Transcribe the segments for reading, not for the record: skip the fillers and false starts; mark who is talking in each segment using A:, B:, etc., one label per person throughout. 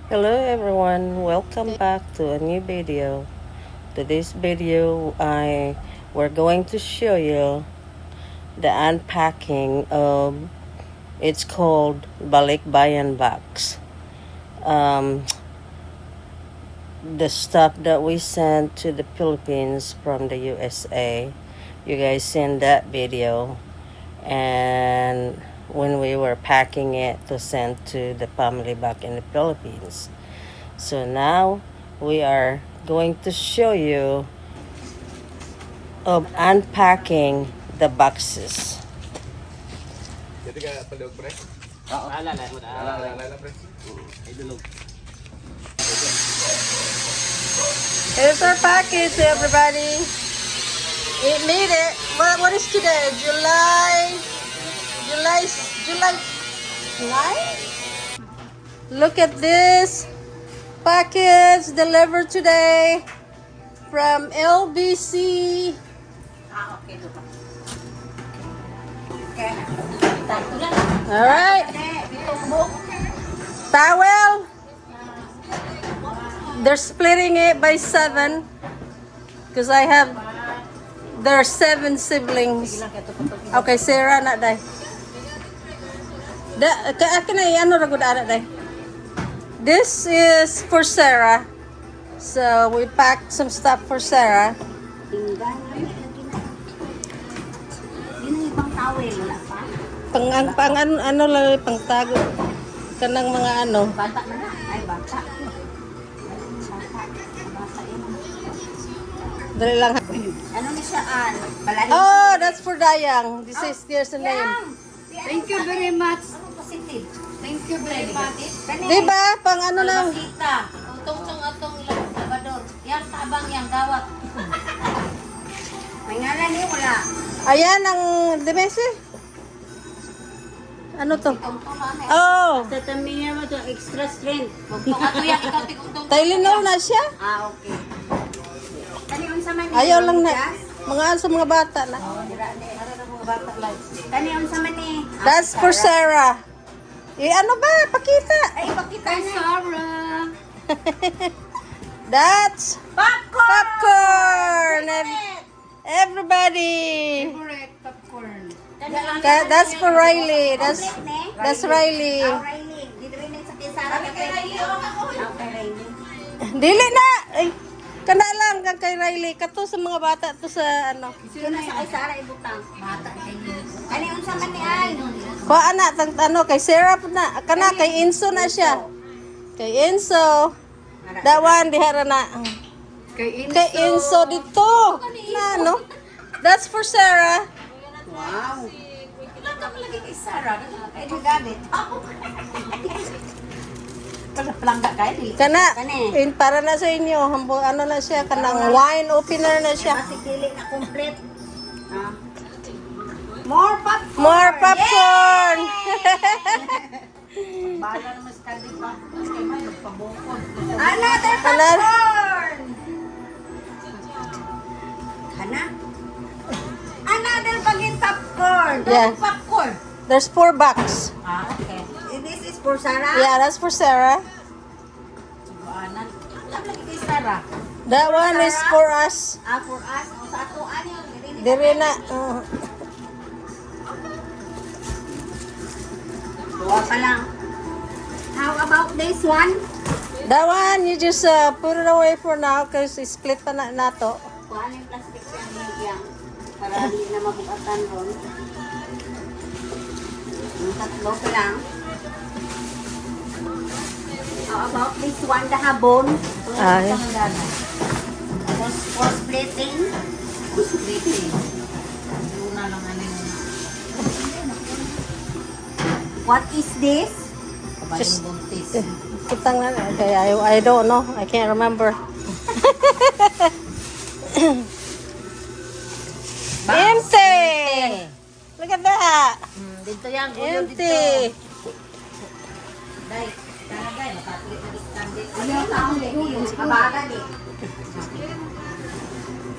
A: Hello everyone, welcome back to a new video. Today's video we're going to show you the unpacking of it's called Balikbayan box. The stuff that we sent to the Philippines from the USA. You guys seen that video, and when we were packing it to send to the family back in the Philippines. So now we are going to show you of unpacking the boxes.
B: Jadi ka palog pre?
C: Oo, alala mo na.
B: Alala pre.
C: Ay dulog.
A: Here's our package, everybody. It made it. What is today? July 9? Look at this package delivered today from LBC. All right. Towel. They're splitting it by 7 because there are 7 siblings. Okay, Sarah na day. This is for Sarah. So we packed some stuff for Sarah. Pang ano lang pang tago kanang mga ano.
D: Bata na na. Ay, bata.
A: Dali lang.
D: Ano ni siya, An? Balani.
A: Oh, that's for Dayang. Here's the name.
D: Thank you very much. Positive. Thank you very much.
A: Diba? Pang ano lang.
D: Kita. Utong-tong atong labador. Yang tabang yang gawat. May ngalan ni wala.
A: Ayan ang demese. Ano to?
D: Utong-tong lang.
A: Oh,
D: Sa tamingan mo to extra strength. Utong ato yang ikaw tigutong.
A: Tylenol na siya.
D: Ah, okay. Kani unsa man ni?
A: Ayaw lang na. Sa mga bata na.
D: Kani unsa man ni?
A: That's for Sarah. Ano ba? Pakita.
D: Ay, pakita na. Sarah.
A: That's
D: Popcorn!
A: popcorn. Everybody.
D: Favorite popcorn.
A: That's for Riley. That's Riley.
D: Riley. Dito rin sa Sarah. Okay, Riley.
A: Dili na. Ay, kana lang kay Riley. Kato sa mga bata to sa ano.
D: Sino sa kay Sarah ibutang? Bata kay Ani unsa man ni ay?
A: Kuha ana tang ano kay Sarah po na. Kana kay Enzo na siya. Kay Enzo. That one dihara na.
D: Kay
A: Kay Enzo dito. Na no. That's for Sarah.
D: Wow. Ilan ka malagi kay Sarah? Kay gamit. Palangga kay dili.
A: Kana para na sa inyo. Ano na siya kanang wine opener na siya.
D: Kasi dili na complete. Ah. More popcorn.
A: More popcorn.
D: Bala naman sa kandi pa. Kay may pabukod. Another
A: Another-
D: popcorn. Kana? Another pagin popcorn.
A: Yeah.
D: Popcorn.
A: There's 4 bucks.
D: Ah, okay. This is for Sarah?
A: Yeah, that's for Sarah.
D: Anan. Ang lagi kay Sarah.
A: That one is for us.
D: Ah, for us. O sa ato, ano yun?
A: Dire na.
D: Duwa pa lang. How about this one?
A: That one, you just put it away for now because split pa na nato.
D: Kuhaan yung plastic sa medium para hindi na mabukatan ron. Yung tatlo pa lang. How about this one, the habon?
A: Ay.
D: For splitting. Splitting. Luna lang ano yun. What is this?
A: Just putang na. Okay, I don't know. I can't remember. Empty. Look at that.
D: Dito yan.
A: Empty.
D: Dahil, talagay, mapatuloy na diskande. Ano yung taong yung kabagan eh.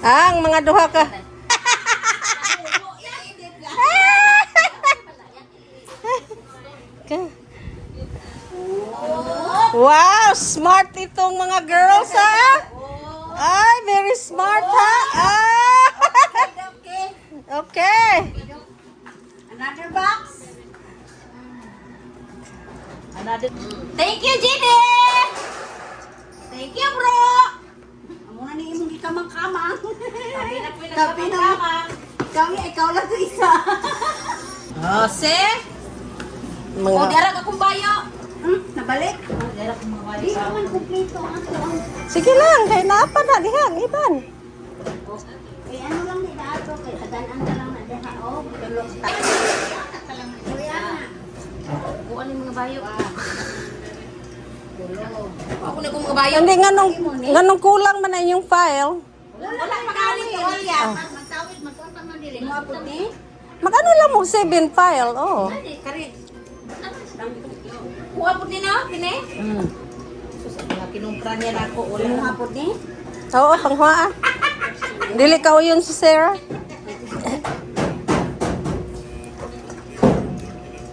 A: Ang mga duha ka.
D: Oh,
A: Wow, smart itong mga girls, ha? Ay, very smart, ha? Ah!
D: Okay.
A: Okay.
D: Another box. Another. Thank you, Jenny. Thank you, bro. Amo na ni imong gikamang-kamang. Kami na po nagkamang-kamang. Ikaw lang to isa. Oh, se? O,
A: Mga...
D: dara ka kung bayo. Nabalik? Dara kung mabayo. Di naman kumpleto ang ato.
A: Sige lang, kay napa na dihang, iban.
D: Eh, ano lang ni ato, kay tagaan na lang na diha. Oh, tulog tayo. Kuha ni mga bayo. Tulog. Ako na kung mga bayo.
A: Hindi, nganong kulang man na yung file.
D: Wala magaling to Olya. Magtawid, magtuntang man dili. Mga puti.
A: Magano lang mo 7 file, oh.
D: Kari. Kuha puti na, kini? Sus, mga kinumpra niya na ako. Wala mga puti.
A: Oo, panghua. Dili ka yun si Sarah.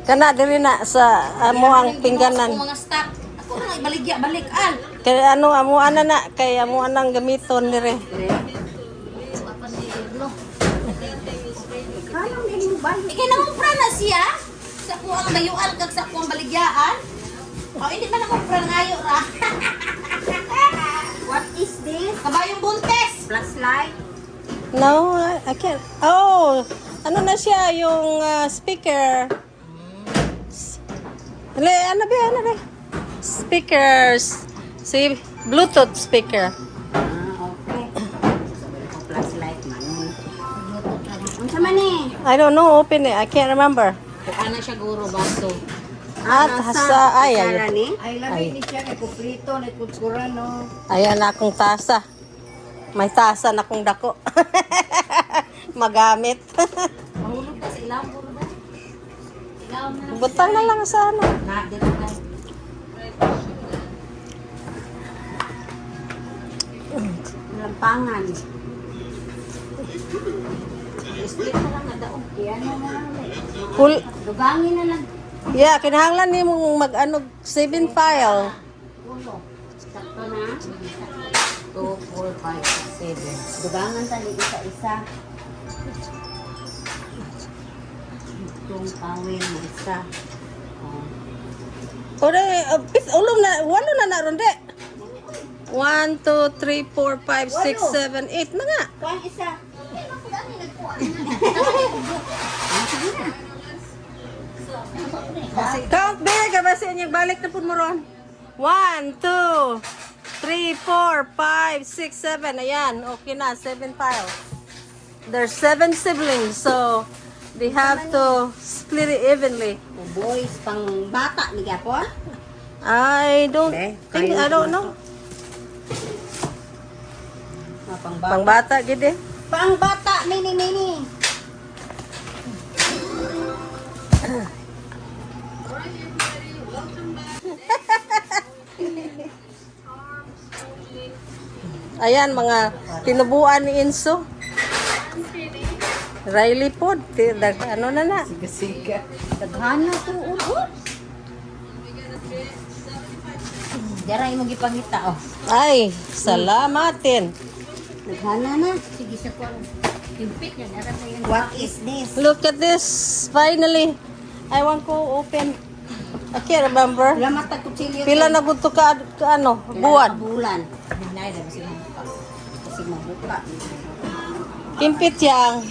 A: Kana diri na sa amo ang pingganan.
D: Mga stock. Ako na ibaligya, balik-an.
A: Kay ano amo ana na kay amo anang gamiton dire.
D: Apa si Iblo? Kanang din mo ba? Ikinumpra na siya. Sa kuang bayuan kag sa kuang baligyaan. Oh, hindi man ako pra ngayo ra. What is this? Kabayong buntes. Flashlight.
A: No, I can't. Oh, ano na siya yung speaker. Ano ba? Speakers. Si Bluetooth speaker.
D: Okay. Flashlight man. Unsa man ni?
A: I don't know, open it. I can't remember.
D: Ana siya guro baso.
A: At sa ay.
D: ni?
E: Ay, lamig ni siya, kay kuprito, ni kutsura, no?
A: Ayan na akong tasa. May tasa na akong dako. Magamit.
D: Mahulog ka sa ilaw guro ba? Ilaw na lang.
A: Butang na lang sa ano.
D: Na, dito na. Lampangan. Split na lang na daog.
E: Yan mo na lang.
A: Cool.
D: Dugangin na lang.
A: Yeah, kinahanglan ni mong mag-ano 7 file.
D: Ulo. Sakto na. 2, 4, 5, 6, 7. Dugangan tali isa-isa. Itong kawin mo isa. Oh.
A: Ore, ulom na, walo na na ronde. 1, 2, 3, 4, 5, 6, 7, 8 na nga.
D: Kuan isa.
A: Count big, basi inyong balik na po mo ron. 1, 2, 3, 4, 5, 6, 7. Ayan, okay na, 7 files. There's 7 siblings, so they have to split it evenly.
D: Oh, boys, pang bata ni Gapon.
A: I don't think, I don't know.
D: Pang
A: Pang bata, gid eh.
D: Pang bata, mini.
A: Ayan, mga tinubuan ni Inso. Riley po, ano na na.
E: Siga-siga.
D: Daghana to ulo. Dara imo gipangita oh.
A: Ay, salamatin.
D: Daghana na. Sige sa kuan. Timpit yan. Dara na yan. What is this?
A: Look at this, finally. I want to open. I can't remember.
D: Wala matag kutsilyo.
A: Pila na gusto ka ano, buwan.
D: Bulan. Hinay na kasi mabuka. Kasi mabuka.
A: Kimpit yang.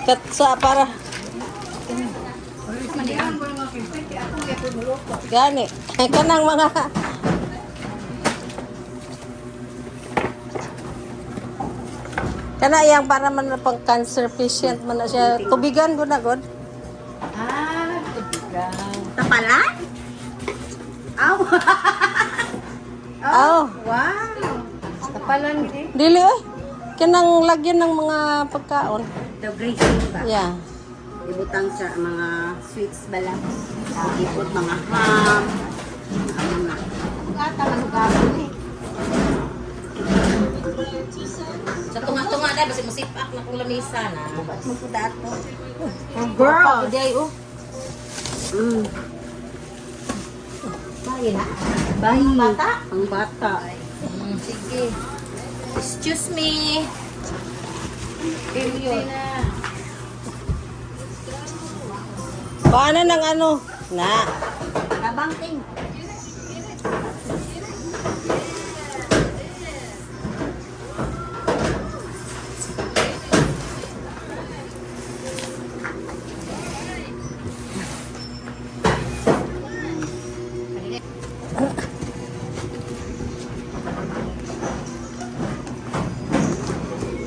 A: Kat sa para gani. Ay kanang mga kana yang para man na pang cancer patient man na siya. Tubigan gud na gud.
E: Ah, tubigan.
D: Tapalan? Aw.
A: Oh,
E: Wow. Tapalan din.
A: dili oy. Kanang lagyan ng mga pagkaon.
D: The grazing ba?
A: Yeah.
D: Ibutang sa mga sweets ba lang. Ibut mga ham. Ano na. Gata lang gabon eh. Sa tunga-tunga na, basi masipak na kung lamisa na. Bubat mo po dato.
A: Girl.
D: Day, oh. Bayi na. Bahay. Ang bata.
E: Sige.
D: Excuse me.
A: Paano ng ano? Na.
D: Nabangting.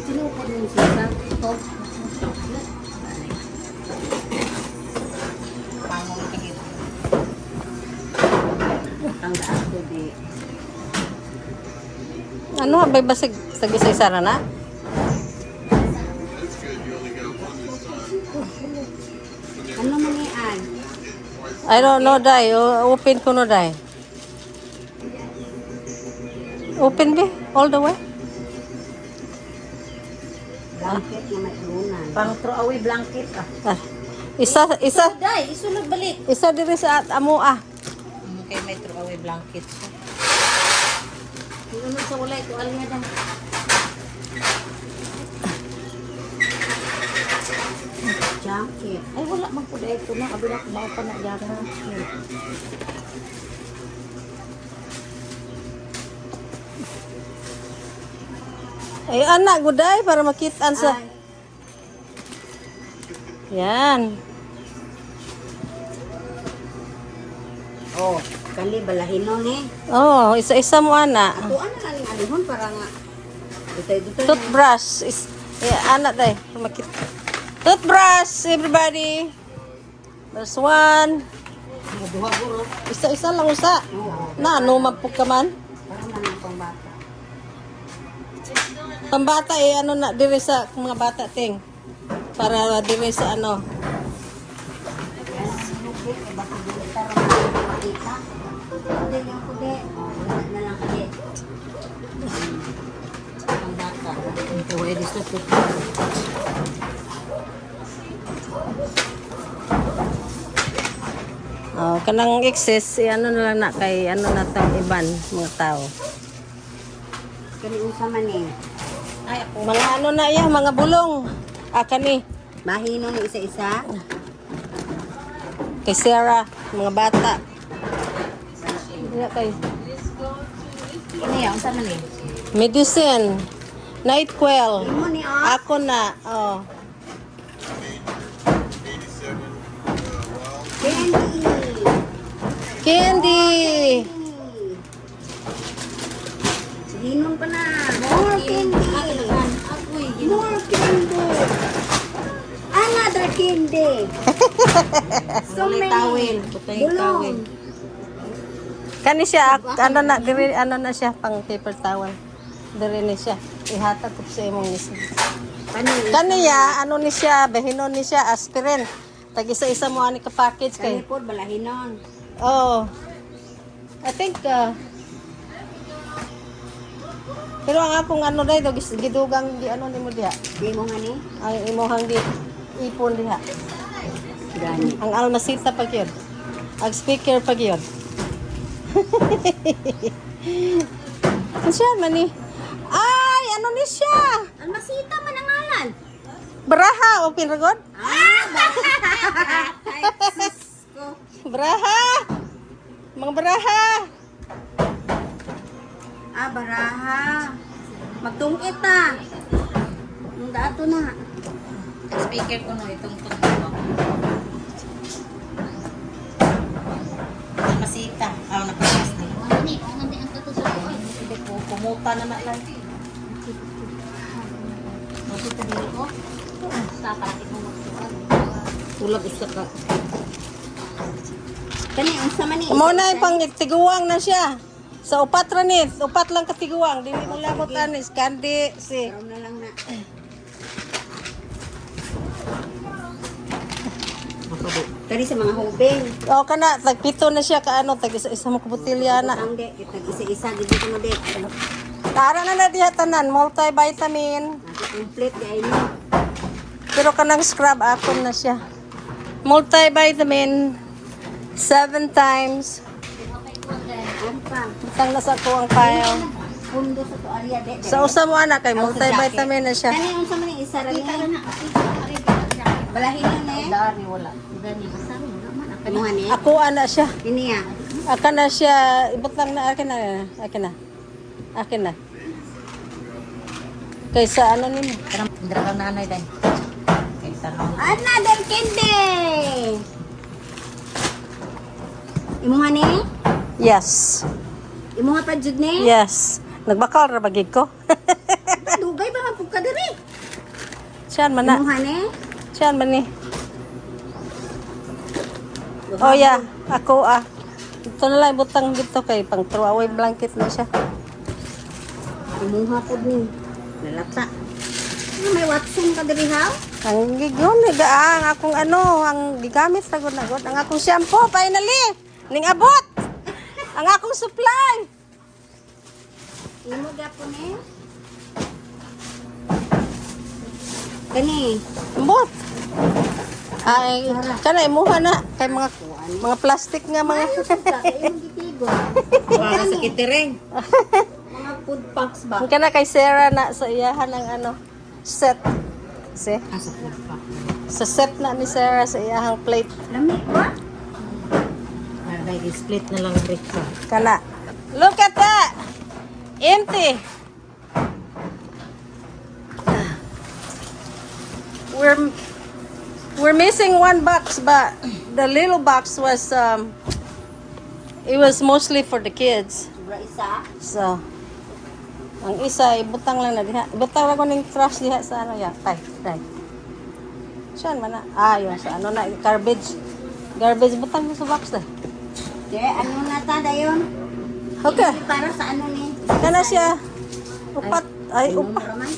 D: Sinukod mo siya. Ito. Pangong tigit. Ang daan ko di.
A: Ano, abay basig tag-isa-isa na na?
D: Ano manian?
A: I don't know, Day. Open ko no, Day. Open be? All the way?
D: Blanket na may lunan.
E: Pang throw away blanket ah.
A: Ah, isa
E: Day, isulod balik.
A: isa diri sa amo ah.
E: Okay, may throw away blanket. Inunod sa walay ko alya dan.
D: Jacket.
E: Ay wala man pud ay kuno abi na ko pa na gyara.
A: Ay anak guday para makitaan sa.
D: Ay,
A: Yan.
D: oh, kali balahinon eh.
A: Oh, isa-isa mo ana.
D: Ito ano na ning alihon para nga. Dutay-dutay na.
A: Toothbrush is anak day makit. Toothbrush everybody. There's one.
D: Duha guro.
A: Isa-isa lang usa. Na ano magpug ka man?
D: Parang na ng pangbata.
A: Pambata ano na diri sa mga bata ting. Para diri sa ano.
D: Yan, sinukit. Eh, baka dili tarong makita. Kude yung kude. Oh, wala na lang kude. Pangbata. Ito, eh, gusto ko.
A: Oh, kanang excess ano na lang na kay ano na tang iban mga tao.
D: Kani unsa man eh.
E: Ay ako.
A: Mga ano na iya, mga bulong. Kani
D: Mahino ni isa-isa.
A: kay Sarah, mga bata. Dili kay
E: Ano yan? Unsa man eh?
A: medicine, NyQuil.
D: Imo ni ah.
A: Ako na, oh.
D: Candy.
A: Candy.
D: Ginom pa na. More candy. More candy. Another candy. So many.
E: Tawel. Butay tawel.
D: Bulong.
A: Kani siya, ano na, diri, ano na siya, pang paper towel. Diri ni siya. Ihatag ko sa imong isa. Kaniya, ano ni siya, bahinon ni siya, aspirin. Tag isa-isa mo ani ka package kay.
D: Kani po balahinon.
A: Oh. I think pero ang akong ano dai do gidugang gi ano nimo diha.
D: Di mo nga ni.
A: Ang imuhang gi ipon diha.
D: Gani.
A: Ang almasita pag yun. Ang speaker pag yun. Ano siya man ni? Ay, ano ni siya?
D: Almasita man ang ngalan.
A: Braha o pinragod?
D: Ay, sis ko.
A: Braha. Mga braha.
D: Ah, baraha. Magtungkit na. Ang dato na.
E: Speaker ko no itong tungtong. Masita. Ah, napakas ni. Hindi ko kumuta na na lang. Masita dili ko. Sa patik mo magsuot.
A: Ulag usa ka.
D: Kani unsa man ni?
A: Mo na yung pang tiguang na siya. Sa upat ra ni, upat lang katiguang, dili mo labot anis kandi si.
D: Karon na lang na. Kani sa mga hubing.
A: O kana tagpito na siya kaano tag isa mo kabutilya na.
D: Ang de, itag isa-isa gid ko na de.
A: Tara na diha tanan, multivitamin.
D: Complete kay ni.
A: Pero kanang scrub akon na siya. Multivitamin 7 times.
D: Ano pa?
A: Butang na sa ko ang payo.
D: Pundo sa to area de.
A: Sa usa mo anak kay multivitamin na siya.
D: Kani unsa man yung isa ra ni? Balahin na eh.
E: Dari wala. Gani basta mo naman.
D: Kamuha ni.
A: Ako ana siya.
D: Ini ya.
A: Akan na siya, ibutang na akin na. Akin na. Akin na. Kaysa ano nimo?
E: Indra ka nanay dai. Kay tanong.
D: Another candy. Imuha ni?
A: Yes.
D: Imuha pa jud ni?
A: Yes. Nagbakal ra bagig ko.
D: Dugay ba mapug ka diri?
A: Siyan man na.
D: Imuha ni?
A: Siyan man ni. Oh yeah, ako Ito na lang butang dito kay pang throwaway blanket na siya.
D: Imuha pod ni. Lalata. May Watson ka diri ha?
A: Ang gigon ang akong ano, ang gigamit sa gud ang akong shampoo finally. Ning abot. Ang akong supply.
D: Imo gapon ni? Kani.
A: Ambot. Ay, kana imuha na kay mga plastic nga mga
D: Imo gitigo. Para sa kitiring. Mga food packs ba?
A: Ang kana kay Sarah na sa iyahan ng ano set. See?
D: Asa food pack.
A: Sa set na ni Sarah sa iyahang plate.
D: Lamig ba?
E: Ay, split na lang breakfast.
A: Kana. Look at that. Empty. We're missing one box, but the little box was it was mostly for the kids.
D: Sobra isa.
A: So ang isa ibutang lang na diha. Ibutang lang ko ning trash diha sa ano ya. Tay. Saan man na? Yun sa ano na garbage. Garbage butang mo sa box na.
D: De, ano na ta dayon?
A: Okay.
D: Para sa ano ni?
A: Kana siya. Upat. Ay, upat.
D: Raman.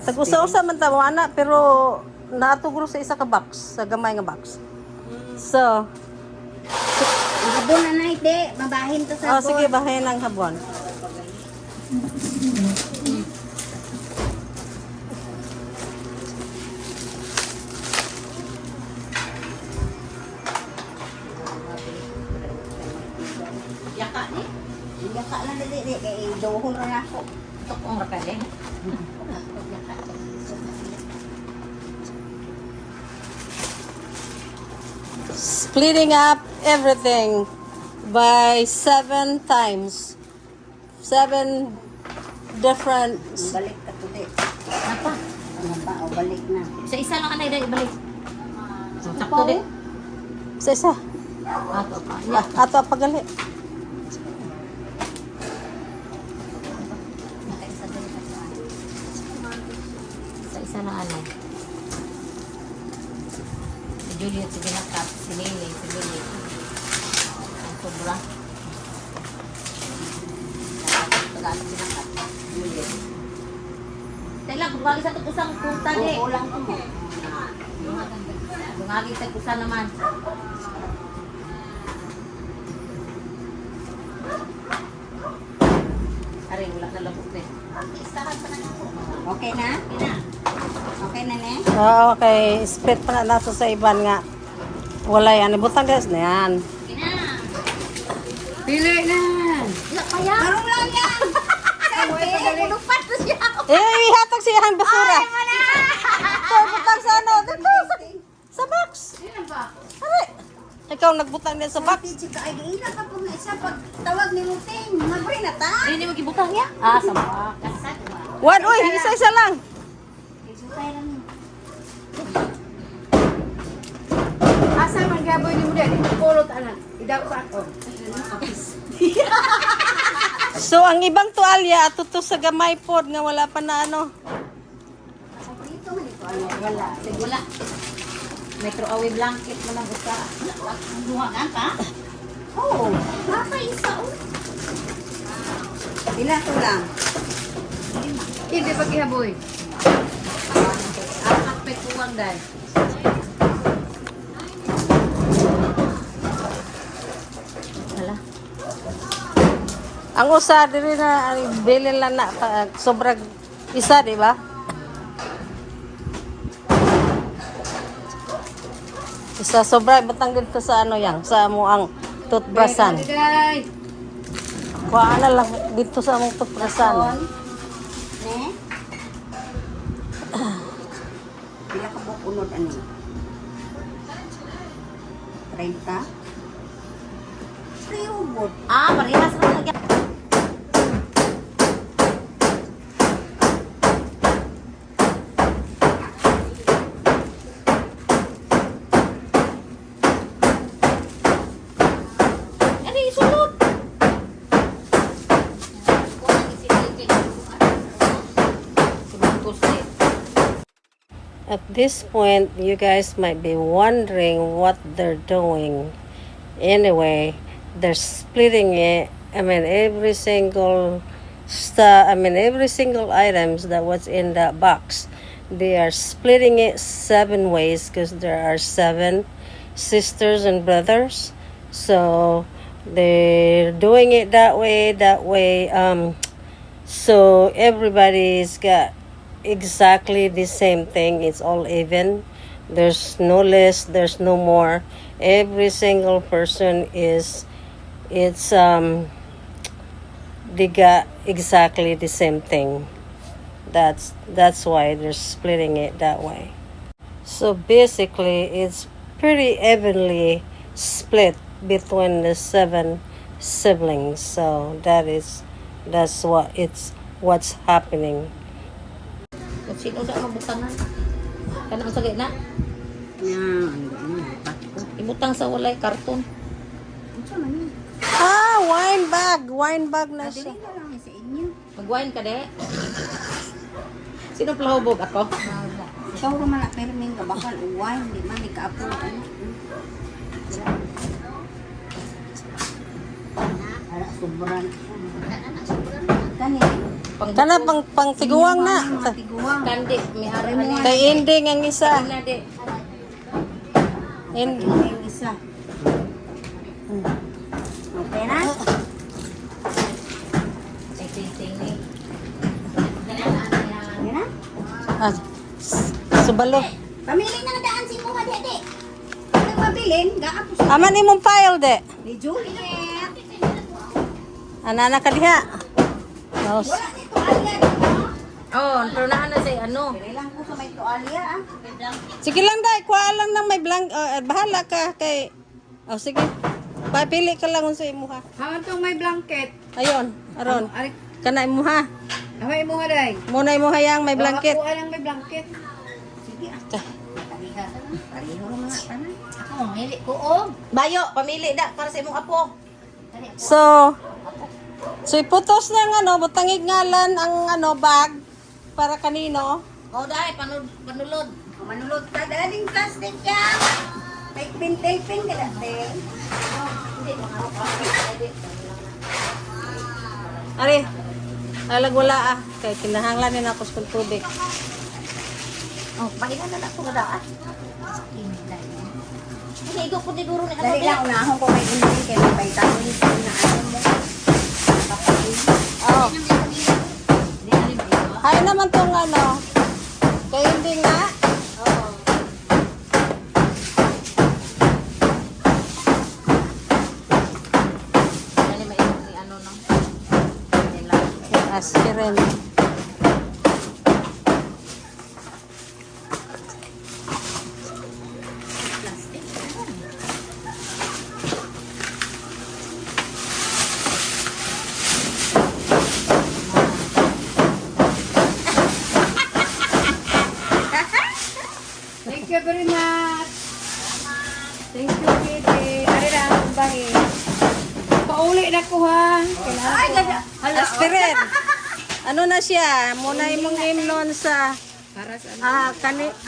A: Tag-usa-usa man ta mo ana pero natugro sa isa ka box, sa gamay nga box. So,
D: Ibon na na de, mabahin to sa
A: sige bahayan ng habon.
D: Yaka ni. Yaka lang dili kay dohon ra ako.
E: Tukong ra ka din.
A: Splitting up everything by 7 times. 7 different.
D: Balik ka to de.
E: Apa?
D: Ano pa o balik na.
E: Sa isa lang anay dai ibalik. Sakto din.
A: Sa isa.
E: Ato pa.
A: Ato pagali.
E: Sa isa lang anay. Si Juliet, si Binakat, si Lily, si Lily. Ang sobra. Tagalog Binakat. Juliet. Tela, bumagi sa kusang punta di.
D: Kulang ko mo.
E: Bumagi sa kusa naman. Ari, wala na labot din.
D: Okay na? Okay na ne?
A: Okay, split pa na nato sa iban nga. Wala yan. Ibutang guys na yan.
D: Pili na. Wala pa yan. Parang lang yan. Sabi,ulupat to siya.
A: Ihatag siya ang basura. Ito, butang sa ano. Dito, sa box. Ari. Ikaw nagbutang din sa box.
D: Chika, ay giina ka po na isa pag tawag ni Luting. Mabri na ta.
E: Hindi mo gibutang niya? Sa bakas.
A: One, uy, isa-isa lang.
D: Asa man gaboy ni mo din? Pulot anak. Idaw sa ako.
A: So, ang ibang tuwalya, ato to sa gamay pod nga wala pa na ano.
D: Dito man ito. Ano, wala.
E: Wala. May throw-away blanket mo lang gusta. Duhagan ka?
D: Oo. Papa, isa o. Ilan to lang?
E: Hindi pa kihaboy. Ang akpet uwang dahil. Hala.
A: Ang usa diri na bilin lang na sobrang isa, di ba? Isa sobra butang dito sa ano yang sa mo ang toothbrushan.
D: Day.
A: Kuha na lang dito sa among toothbrushan.
D: Ne? Pila ka buok unod ano? 30? Priubot.
E: Ah, parehas ra lagi. Ani sulod.
A: At this point, you guys might be wondering what they're doing. Anyway, they're splitting it. I mean, every single every single items that was in that box, they are splitting it 7 ways because there are 7 sisters and brothers. So they're doing it that way. So everybody's got exactly the same thing. It's all even. There's no less, there's no more. Every single person they got exactly the same thing. That's why they're splitting it that way. So basically it's pretty evenly split between the 7 siblings. So that's what's happening.
E: Kung sino sa mabutangan. Kanang sa gitna.
D: Yan.
E: Ibutang sa walay karton.
A: Wine bag na
D: Dili
A: siya.
D: na lang sa inyo.
E: Mag-wine ka de. Sino plahubog ako?
D: Ikaw naman na perming kabakan uway. Di man ika-apo. Ara, sobran. Kani.
A: Kana pang tiguang na.
D: Tiguang.
E: Kandi, may hari mo.
A: Kay ending ang isa.
E: Na de.
A: Ending.
D: Yung isa. Okay na?
E: Ting-ting ni.
D: Okay na?
A: Subalo.
D: Pamili na nadaan si Muha, dede. Ano mabilin? Gaapo siya.
A: Aman imong file de.
D: Ni Juliet.
A: Anana ka diha.
D: Wala ni tuwalya.
E: Oh, pero na say ano.
D: Pili lang ko sa may tuwalya, ah.
A: Sige lang dai, kuha lang nang may bahala ka kay. Oh sige. Papili ka lang sa imo ha.
D: Haman tong may blanket.
A: Ayon, aron.
D: Ari,
A: Kana imo ha.
D: away mo day.
A: Muna imo hayang may blanket.
D: Kuha lang may blanket. Sige, ah. Pariha. Pariho lang mga tanan.
E: Ako, mamili ko oh. Bayo, pamili da para sa imong apo.
A: So iputos na ang butangig ngalan ang bag para kanino.
E: Oh, dai panulod.
D: Manulot ka, daling plastic yan. May pintel-pin ka dati.
E: Hindi mga plastic.
A: Ari. Alag wala kay kinahanglan ni ako sa tubig.
E: Oh, pailan na lang ko daan. Hindi ko pud duro ni
D: Dali lang, unahon ko may inumin kaya may vitamins na ano mo.
A: Oh. Hay naman tong kay hindi nga.
E: Dali may ni ano no.
A: Aspirin.
D: Thank you very much. Thank you, Kitty. Ari na akong bahi. Pauli na ko ha. Ay, ganda.
A: Aspirin. Ano na siya? Muna imong imnon sa
D: Para sa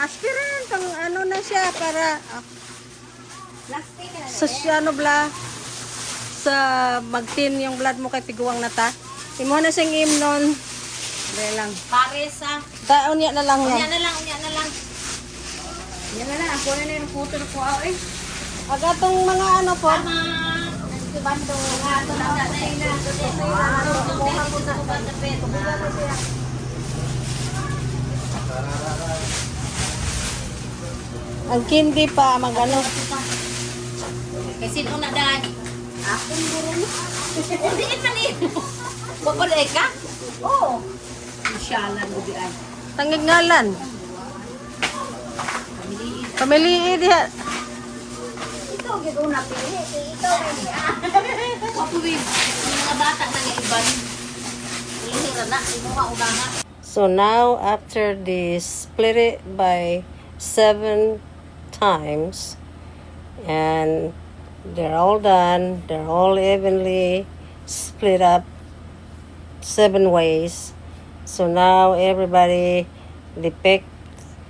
A: aspirin pang na siya para
D: plastic na.
A: sa sa magtin yung blood mo kay tiguang na ta. Imo na sing imnon. Dali lang.
E: Pares ah.
A: Taon niya na lang
E: Unya
A: yan.
E: na lang, unya na lang.
D: Yan na lang. Ako na yung photo na ko. Eh.
A: Agatong mga po.
E: Tama. Si Bando. Ato na na na. Kumuha ko sa uban na pet.
A: Ang kindi pa magano.
E: Kasi sino na dad?
D: Akong guro ni.
E: Hindi man eh. Babalay ka?
D: Oo. Inshallah mo di ay.
A: Tangig ngalan. Pamiliin diha.
D: Ikaw gid una pili. Ikaw ay
E: Mapuwid. Yung mga bata na nga iban. Hihira na. Imuha unahan.
A: So now after this, split it by 7 times, and they're all done. They're all evenly split up 7 ways. So now everybody, they pick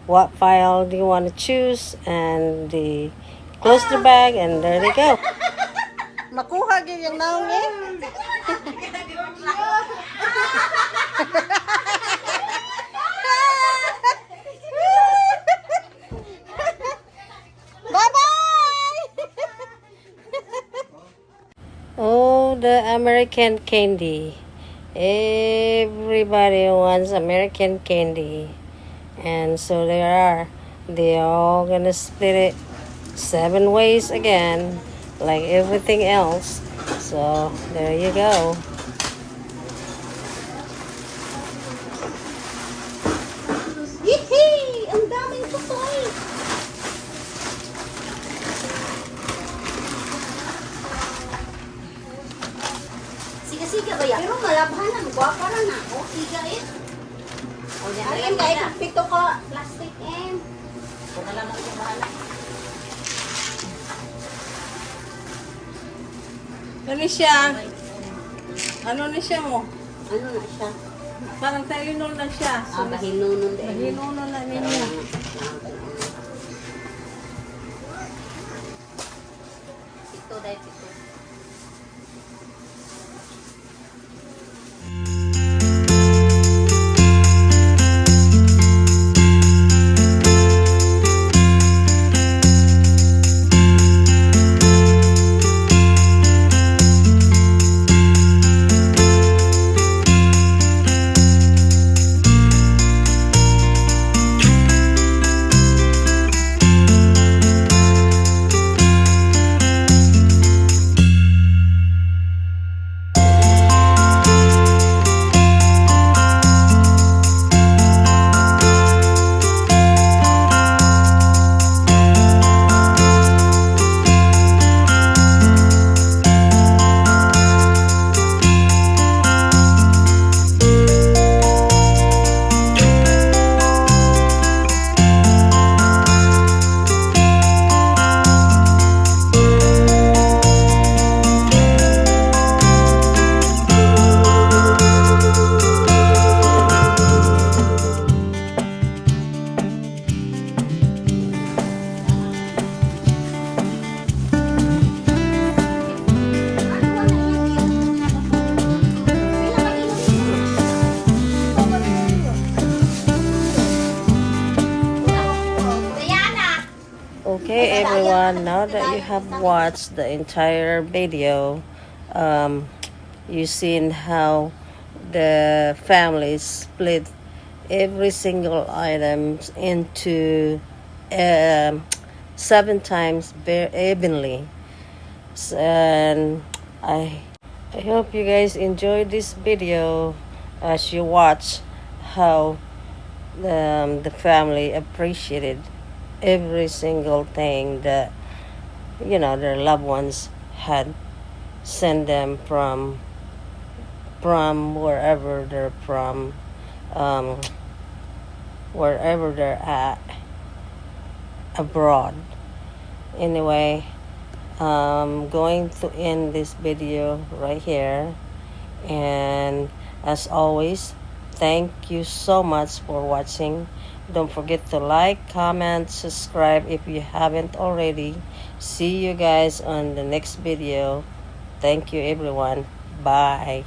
A: what file do you want to choose, and they close the bag, and there they go. Makuha gyud yung naong eh. Oh, the American candy. Everybody wants American candy. And so they are all gonna split it 7 ways again, like everything else. So there you go.
D: Yee! Ang daming tutoy.
E: Siga-siga ba yan?
D: Pero malabhanan, gwapa ra na ako.
E: Siga eh. O yan.
D: Ayan kay pito ka plastic and
E: Kung alam mo yung bahala.
A: Ano siya? Ano na siya mo?
D: ano na siya?
A: Parang Tylenol na siya. So,
D: Mahinunon din.
A: mahinuno na ninyo.
E: Ito dahil ito.
A: Okay, everyone, now that you have watched the entire video, you've seen how the family split every single item into 7 times very evenly. And I hope you guys enjoyed this video as you watch how the family appreciated every single thing that their loved ones had sent them from wherever they're from, wherever they're at abroad. Anyway, I'm going to end this video right here, and as always, thank you so much for watching. Don't forget to like, comment, subscribe if you haven't already. See you guys on the next video. Thank you, everyone. Bye.